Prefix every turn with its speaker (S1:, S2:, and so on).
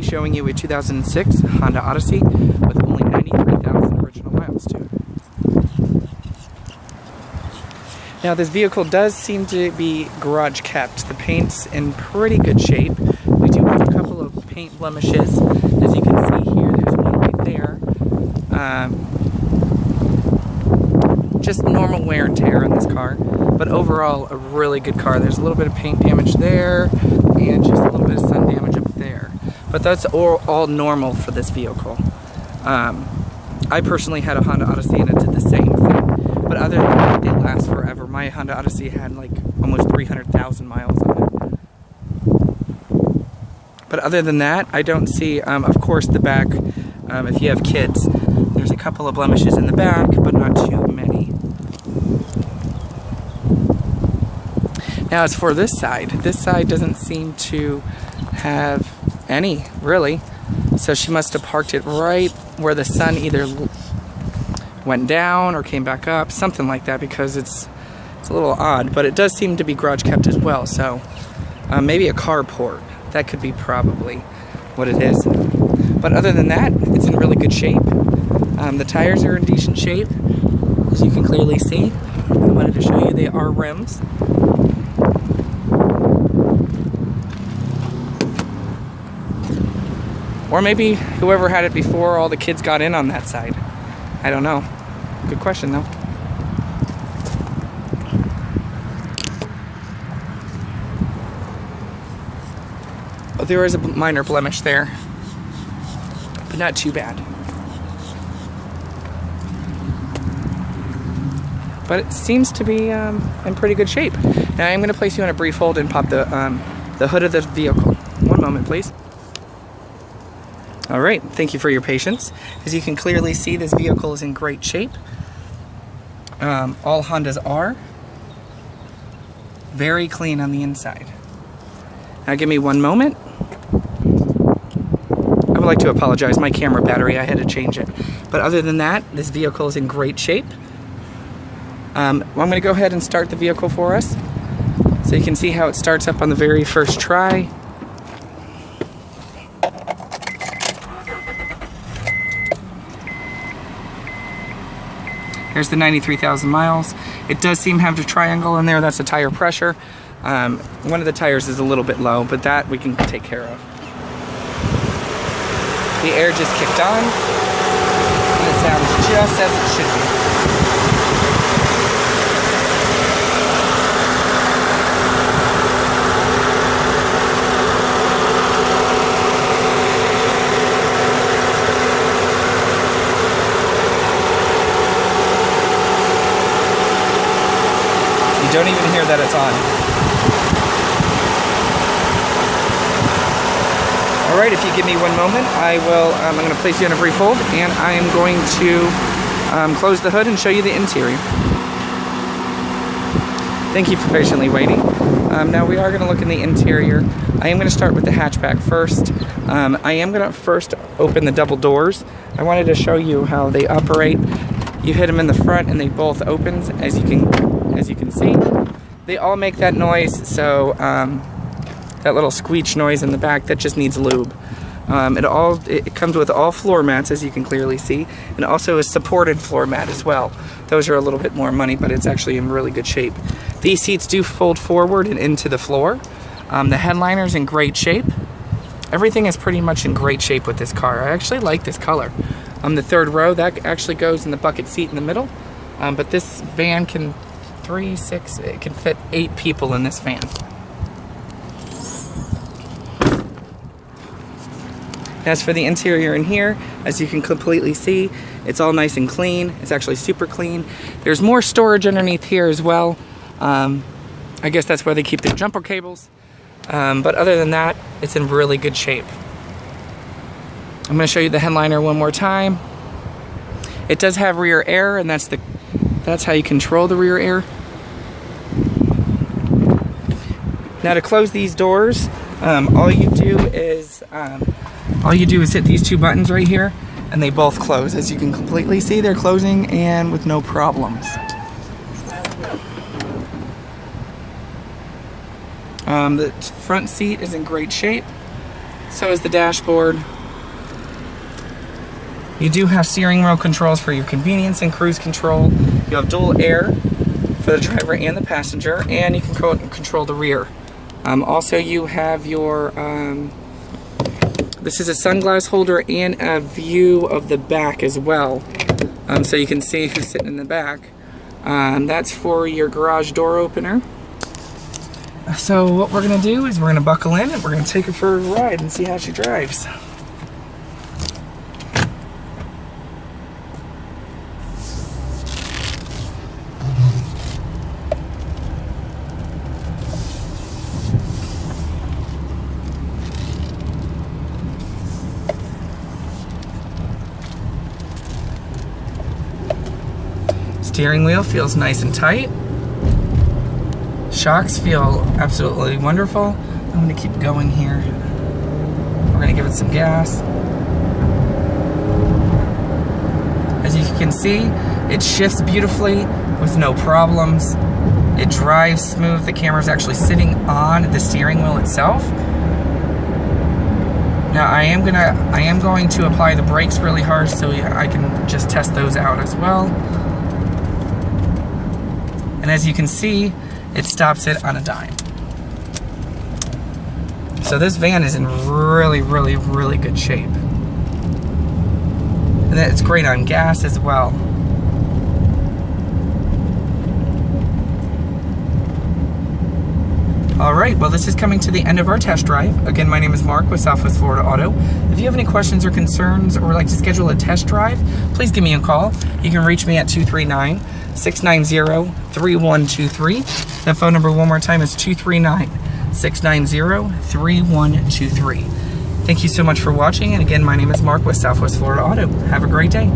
S1: showing you a 2006 Honda Odyssey with only 93,000 original miles to it. Now this vehicle does seem to be garage kept. The paint's in pretty good shape. We do have a couple of paint blemishes. As you can see here, there's one right there. Just normal wear and tear on this car, but overall a really good car. There's a little bit of paint damage there and just a little bit of sun damage up there, but that's all normal for this vehicle. I personally had a Honda Odyssey and it did the same thing, but other than that, it lasts forever. My Honda Odyssey had like almost 300,000 miles on it. But other than that, I don't see, of course the back, if you have kids, there's a couple of blemishes in the back, but not too many. Now as for this side doesn't seem to have any, really. So she must have parked it right where the sun either went down or came back up, something like that, because it's a little odd, but it does seem to be garage kept as well. So maybe a carport. That could be probably what it is. But other than that, it's in really good shape. The tires are in decent shape, as you can clearly see. I wanted to show you they are rims. Or maybe whoever had it before, all the kids got in on that side. I don't know. Good question though. Oh, there is a minor blemish there, but not too bad. But it seems to be in pretty good shape. Now I'm going to place you on a brief hold and pop the hood of the vehicle. One moment, please. All right, thank you for your patience. As you can clearly see, this vehicle is in great shape. All Hondas are. Very clean on the inside. Now give me one moment. I would like to apologize, my camera battery, I had to change it. But other than that, this vehicle is in great shape. I'm going to go ahead and start the vehicle for us, so you can see how it starts up on the very first try. Here's the 93,000 miles. It does seem to have the triangle in there. That's a tire pressure. One of the tires is a little bit low, but that we can take care of. The air just kicked on, and it sounds just as it should be. You don't even hear that it's on. Alright, if you give me one moment, I'm going to place you on a brief hold, and I am going to close the hood and show you the interior. Thank you for patiently waiting. Now we are going to look in the interior. I am going to start with the hatchback first. I am going to first open the double doors. I wanted to show you how they operate. You hit them in the front and they both open, as you can see. They all make that noise, so that little squeak noise in the back, that just needs lube. It comes with all floor mats, as you can clearly see, and also a supported floor mat as well. Those are a little bit more money, but it's actually in really good shape. These seats do fold forward and into the floor. The headliner's in great shape. Everything is pretty much in great shape with this car. I actually like this color. The third row, that actually goes in the bucket seat in the middle, but this van can it can fit 8 people in this van. As for the interior in here, as you can completely see, it's all nice and clean. It's actually super clean. There's more storage underneath here as well. I guess that's where they keep their jumper cables. But other than that, it's in really good shape. I'm going to show you the headliner one more time. It does have rear air, and that's how you control the rear air. Now to close these doors, all you do is hit these 2 buttons right here, and they both close. As you can completely see, they're closing and with no problems. The front seat is in great shape. So is the dashboard. You do have steering wheel controls for your convenience and cruise control. You have dual air for the driver and the passenger, and you can control the rear. Also, you have your, this is a sunglass holder and a view of the back as well. So you can see who's sitting in the back. That's for your garage door opener. So what we're gonna do is we're gonna buckle in and we're gonna take her for a ride and see how she drives. Steering wheel feels nice and tight. Shocks feel absolutely wonderful. I'm going to keep going here. We're going to give it some gas. As you can see, it shifts beautifully with no problems. It drives smooth. The camera is actually sitting on the steering wheel itself. Now I am going to apply the brakes really hard so I can just test those out as well. And as you can see, it stops it on a dime. So this van is in really, really, really good shape. And it's great on gas as well. Alright, well this is coming to the end of our test drive. Again, my name is Mark with Southwest Florida Auto. If you have any questions or concerns or would like to schedule a test drive, please give me a call. You can reach me at 239-690-3123. That phone number one more time is 239-690-3123. Thank you so much for watching, and again, my name is Mark with Southwest Florida Auto. Have a great day.